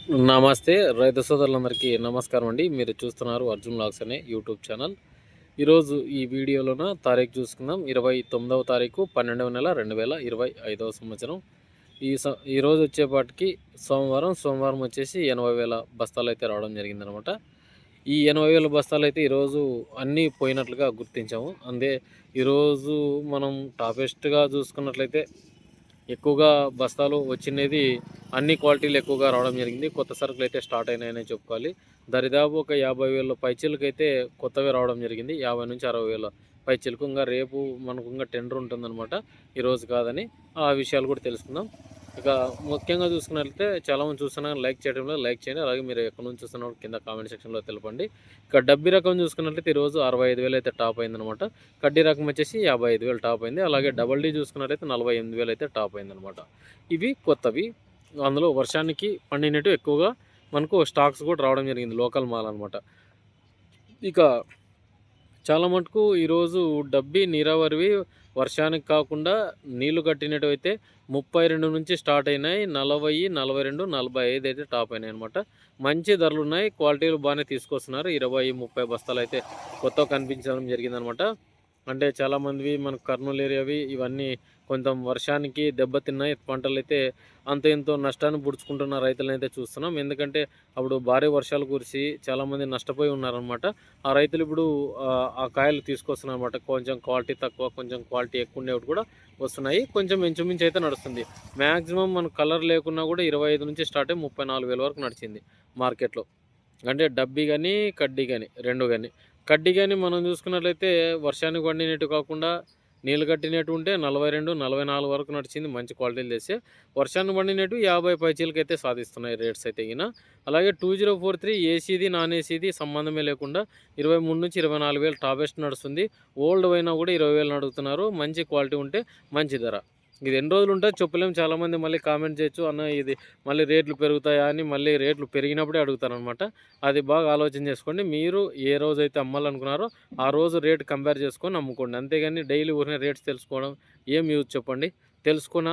నమస్తే రైతు సోదరులందరికీ నమస్కారం అండి. మీరు చూస్తున్నారు అర్జున్ వ్లాగ్స్ అనే యూట్యూబ్ ఛానల్. ఈరోజు ఈ వీడియోలోన తారీఖు చూసుకుందాం. 29వ తారీఖు 12వ నెల 2025వ సంవత్సరం. ఈరోజు వచ్చేపాటికి సోమవారం వచ్చేసి 80,000 బస్తాలు అయితే రావడం జరిగిందనమాట. ఈ 80,000 బస్తాలు అయితే ఈరోజు అన్నీ పోయినట్లుగా గుర్తించాము. ఈరోజు మనం టాపెస్ట్గా చూసుకున్నట్లయితే ఎక్కువగా బస్తాలు వచ్చినది అన్ని క్వాలిటీలు ఎక్కువగా రావడం జరిగింది. కొత్త సరుకులు అయితే స్టార్ట్ అయినాయని చెప్పుకోవాలి. దరిదాపు ఒక 50,000 పైచీలకైతే కొత్తవి రావడం జరిగింది. 50 నుంచి 60,000 పైచీలకు. ఇంకా రేపు మనకు ఇంకా టెండర్ ఉంటుందన్నమాట, ఈరోజు కాదని. ఆ విషయాలు కూడా తెలుసుకుందాం. ఇక ముఖ్యంగా చూసుకున్నట్లయితే చాలామంది చూస్తున్నారు, లైక్ చేయడంలో లైక్ చేయండి. అలాగే మీరు ఎక్కడి నుంచి చూస్తున్నారు కింద కామెంట్ సెక్షన్లో తెలపండి. ఇక డబ్బీ రకం చూసుకున్నట్లయితే ఈరోజు 65,000 అయితే టాప్ అయిందనమాట. కడ్డీ రకం వచ్చేసి 55,000 టాప్ అయింది. అలాగే డబల్ డీ చూసుకున్నట్లయితే 48,000 అయితే టాప్ అయిందనమాట. ఇవి కొత్తవి. అందులో వర్షానికి పండినట్టు ఎక్కువగా మనకు స్టాక్స్ కూడా రావడం జరిగింది, లోకల్ మాల్ అనమాట. ఇక చాలా మటుకు ఈరోజు డబ్బీ నీరావరివి వర్షానికి కాకుండా నీళ్లు కట్టినట్టు అయితే 32 నుంచి స్టార్ట్ అయినాయి. 40, 42, 45 అయితే టాప్ అయినాయి అనమాట. మంచి ధరలు ఉన్నాయి, క్వాలిటీలు బాగానే తీసుకొస్తున్నారు. 20, 30 బస్తాలు అయితే కొత్తగా కనిపించడం జరిగిందనమాట. అంటే చాలామందివి మనకు కర్నూలు ఏరియావి ఇవన్నీ కొంచెం వర్షానికి దెబ్బతిన్నాయి. పంటలు అయితే అంత ఎంతో నష్టాన్ని పుడుచుకుంటున్న రైతులను అయితే చూస్తున్నాం. ఎందుకంటే అప్పుడు భారీ వర్షాలు కురిసి చాలామంది నష్టపోయి ఉన్నారనమాట. ఆ రైతులు ఇప్పుడు ఆ కాయలు తీసుకొస్తున్నారు అనమాట. కొంచెం క్వాలిటీ తక్కువ, కొంచెం క్వాలిటీ ఎక్కువ ఉండేవి కూడా వస్తున్నాయి. కొంచెం ఇంచుమించు అయితే నడుస్తుంది. మ్యాక్సిమం మన కలర్ లేకున్నా కూడా 25 నుంచి స్టార్ట్ అయ్యి 34,000 వరకు నడిచింది మార్కెట్లో. అంటే డబ్బీ కానీ కడ్డీ కానీ రెండు కానీ. కడ్డీ కానీ మనం చూసుకున్నట్లయితే వర్షానికి పండినట్టు కాకుండా నీళ్ళు కట్టినట్టు ఉంటే 42, 44 వరకు నడిచింది మంచి క్వాలిటీలు తెస్తే. వర్షాన్ని పండినట్టు 50 పైచీలకి అయితే సాధిస్తున్నాయి రేట్స్ అయితే ఈయన. అలాగే 2043 ఏసీది నాన్ ఏసీది సంబంధమే లేకుండా 23 నుంచి 24,000 టాపెస్ట్ నడుస్తుంది. ఓల్డ్ అయినా కూడా 20,000 అడుగుతున్నారు. మంచి క్వాలిటీ ఉంటే మంచి ధర. ఇది ఎన్ని రోజులు ఉంటుంది చెప్పలేము. చాలామంది మళ్ళీ కామెంట్ చేయొచ్చు, అన్న ఇది మళ్ళీ రేట్లు పెరుగుతాయా అని. మళ్ళీ రేట్లు పెరిగినప్పుడే అడుగుతారనమాట. అది బాగా ఆలోచన చేసుకోండి. మీరు ఏ రోజైతే అమ్మాలనుకున్నారో ఆ రోజు రేట్ కంపేర్ చేసుకొని అమ్ముకోండి. అంతేగాని డైలీ ఊరినే రేట్స్ తెలుసుకోవడం ఏం యూజ్ చెప్పండి. తెలుసుకున్న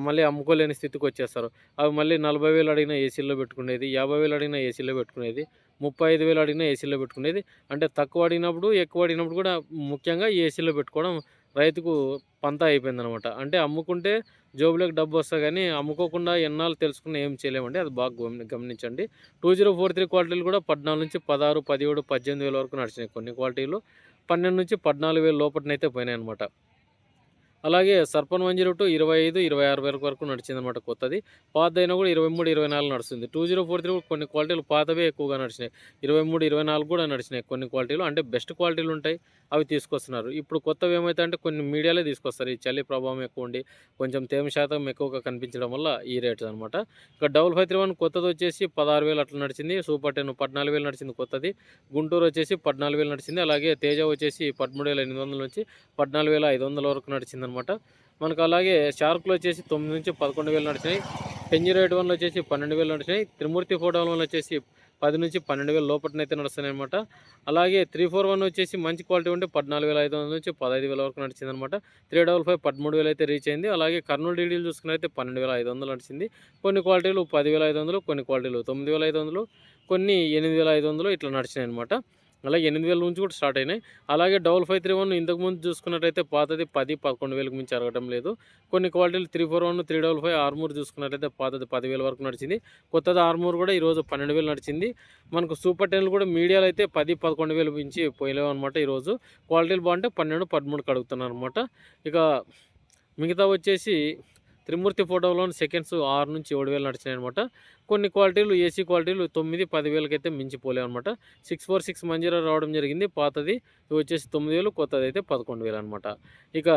మళ్ళీ అమ్ముకోలేని స్థితికి వచ్చేస్తారు. అవి మళ్ళీ 40,000 అడిగినా ఏసీలో పెట్టుకునేది, 50,000 అడిగినా ఏసీలో పెట్టుకునేది, 35,000 అడిగినా ఏసీలో పెట్టుకునేది. అంటే తక్కువ అడిగినప్పుడు ఎక్కువ అడిగినప్పుడు కూడా ముఖ్యంగా ఏసీలో పెట్టుకోవడం రైతుకు పంతా అయిపోయిందనమాట. అంటే అమ్ముకుంటే జోబులోకి డబ్బు వస్తుంది, కానీ అమ్ముకోకుండా ఎన్నాళ్ళు తెలుసుకుని ఏం చేయలేమండి. అది బాగా గమనించండి. 2043 క్వాలిటీలు కూడా 14 నుంచి 16, 17, 18,000 వరకు నడిచినాయి. కొన్ని క్వాలిటీలు 12 నుంచి 14,000 లోపలనైతే పోయినాయి అనమాట. అలాగే సర్పన్ 102 25, 26,000 వరకు నడిచిందనమాట కొత్తది. పాతదైనా కూడా 23, 24 నడుస్తుంది. 2043 కొన్ని క్వాలిటీలు పాతవే ఎక్కువగా నడిచినాయి. 23, 24 కూడా నడిచినాయి కొన్ని క్వాలిటీలు. అంటే బెస్ట్ క్వాలిటీలు ఉంటాయి, అవి తీసుకొస్తున్నారు. ఇప్పుడు కొత్తవి ఏమవుతాయంటే కొన్ని మీడియాలే తీసుకొస్తారు. ఈ చలి ప్రభావం ఎక్కువ ఉండి కొంచెం తేమ శాతం ఎక్కువగా కనిపించడం వల్ల ఈ రేట్స్ అనమాట. ఇక 5531 కొత్తది వచ్చేసి 16,000 అట్లా నడిచింది. సూపర్ 10 14,000 నడిచింది కొత్తది. గుంటూరు వచ్చేసి 14,000 నడిచింది. అలాగే తేజ వచ్చేసి 13,800 నుంచి 14,500 వరకు నడిచింది అనమాట. మనకు అలాగే షార్క్లో వచ్చేసి 9 నుంచి 11,000 నడిచినాయి. 1081లో వచ్చేసి 12,000 నడిచినాయి. త్రిమూర్తి 411 వచ్చేసి 10 నుంచి 12,000 లోపలనైతే నడుస్తున్నాయి అనమాట. అలాగే 341 వచ్చేసి మంచి క్వాలిటీ ఉంటే 14,500 నుంచి 15,000 వరకు నడిచింది అనమాట. 355 13,000 అయితే రీచ్ అయింది. అలాగే కర్నూలు డీడీలు చూసుకున్నైతే 12,500 నడిచింది. కొన్ని క్వాలిటీలు 10,500, కొన్ని క్వాలిటీలు 9,500, కొన్ని 8,500 ఇట్లా నడిచినాయి అనమాట. అలాగే 8,000 నుంచి కూడా స్టార్ట్ అయినాయి. అలాగే 5531 ఇంతకుముందు చూసుకున్నట్టయితే పాతది 10, 11,000 మించి అరగటం లేదు. కొన్ని క్వాలిటీలు 341, 355 ఆర్మూర్ చూసుకున్నట్టయితే పాతది 10,000 వరకు నడిచింది. కొత్తది ఆర్మూర్ కూడా ఈరోజు 12,000 నడిచింది. మనకు సూపర్ 10 కూడా మీడియాలో అయితే 10, 11,000 మించి పోయలేవు అనమాట. ఈరోజు క్వాలిటీలు బాగుంటే 12, 13కి అడుగుతున్నారు అనమాట. ఇక మిగతా వచ్చేసి త్రిమూర్తి ఫోటోలో సెకండ్స్ 6 నుంచి 7,000 నడిచినాయి అనమాట. కొన్ని క్వాలిటీలు ఏసీ క్వాలిటీలు 9, 10,000 అయితే మించిపోలేవు అనమాట. 646 మంజీరా రావడం జరిగింది. పాతది ఇవి వచ్చేసి 9,000, కొత్తది అయితే 11,000 అనమాట. ఇక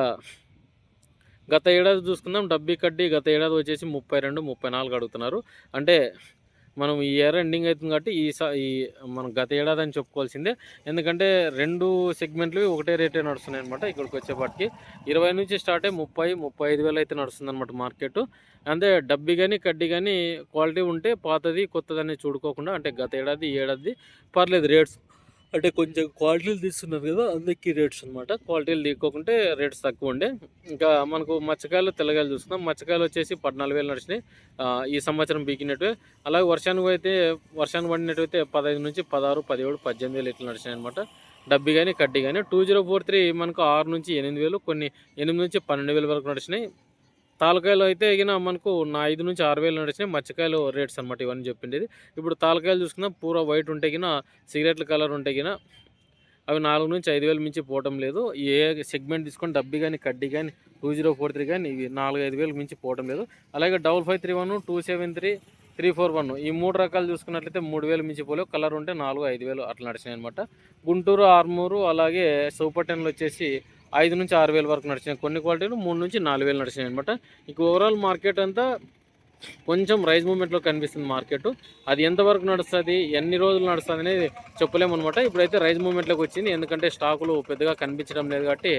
గత ఏడాది చూసుకుందాం. డబ్బీ కడ్డీ గత ఏడాది వచ్చేసి 32, 34 అడుగుతున్నారు. అంటే మనం ఈ ఇయర్ ఎండింగ్ అవుతుంది కాబట్టి ఈ మనం గత ఏడాది అని చెప్పుకోవాల్సిందే. ఎందుకంటే రెండు సెగ్మెంట్లు ఒకటే రేటే నడుస్తున్నాయి అనమాట. ఇక్కడికి వచ్చేపాటికి 20 నుంచి స్టార్ట్ అయ్యి 30, 35,000 అయితే నడుస్తుంది అనమాట మార్కెట్. అంటే డబ్బీ కానీ కడ్డీ కానీ క్వాలిటీ ఉంటే పాతది కొత్తదని చూడుకోకుండా, అంటే గత ఏడాది ఈ ఏడాది పర్లేదు రేట్స్ అంటే కొంచెం క్వాలిటీలు తీస్తున్నారు కదా, అందుకే రేట్స్ అనమాట. క్వాలిటీలు తీసుకోకుంటే రేట్స్ తక్కువ ఉండే. ఇంకా మనకు మచ్చకాయలు తెల్లగాయలు చూస్తున్నాం. మచ్చకాయలు వచ్చేసి 14,000 నడిచినాయి ఈ సంవత్సరం బీకినట్టు. అలాగే వర్షానికి పడినట్టయితే 15 నుంచి 16, 17, 18,000 ఇట్లా నడిచినాయి అనమాట. డబ్బి కానీ కడ్డీ కానీ 2043 మనకు 6 నుంచి 8,000, కొన్ని 8 నుంచి 12,000 వరకు నడిచినాయి. తాలకాయలు అయితే మనకు 5 నుంచి 6,000 నడిచినాయి. మచ్చకాయలు రేట్స్ అనమాట ఇవన్నీ చెప్పిండేది. ఇప్పుడు తాలకాయలు చూసుకున్నా పూరా వైట్ ఉంటే సిగరెట్ల కలర్ ఉంటే అవి 4 నుంచి 5,000 మించి పోవటం లేదు. ఏ సెగ్మెంట్ తీసుకొని డబ్బి కానీ కడ్డీ కానీ 2043 కానీ ఇవి 4-5,000 మించి పోవటం లేదు. అలాగే 5531, 273, 341 ఈ 3 రకాలు చూసుకున్నట్లయితే 3,000 మించి పోలేవు. కలర్ ఉంటే 4-5,000 అట్లా నడిచినాయి అనమాట. గుంటూరు, ఆర్మూరు అలాగే సూపర్ 10లు వచ్చేసి 5 నుంచి 6,000 వరకు నడిచినాయి. కొన్ని క్వాలిటీలు 3 నుంచి 4,000 నడిచినాయి అనమాట. ఇక ఓవరాల్ మార్కెట్ అంతా కొంచెం రైజ్ మూమెంట్లో కనిపిస్తుంది మార్కెట్. అది ఎంతవరకు నడుస్తుంది, ఎన్ని రోజులు నడుస్తుంది అనేది చెప్పలేమన్నమాట. ఇప్పుడైతే రైజ్ మూమెంట్లోకి వచ్చింది, ఎందుకంటే స్టాకులు పెద్దగా కనిపించడం లేదు కాబట్టి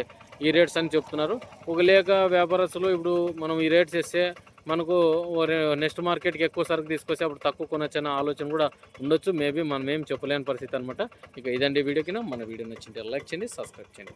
ఈ రేట్స్ అని చెప్తున్నారు. ఒక లేక వ్యాపారస్తులు ఇప్పుడు మనం ఈ రేట్స్ ఇస్తే మనకు నెక్స్ట్ మార్కెట్కి ఎక్కువ సరుకు తీసుకొస్తే అప్పుడు తక్కువ కొనొచ్చన్న ఆలోచన కూడా ఉండొచ్చు. మేబీ మనం ఏం చెప్పలేని పరిస్థితి అనమాట. ఇక ఇదండి వీడియోకి. మన వీడియో నచ్చింటే లైక్ చేయండి, సబ్స్క్రైబ్ చేయండి.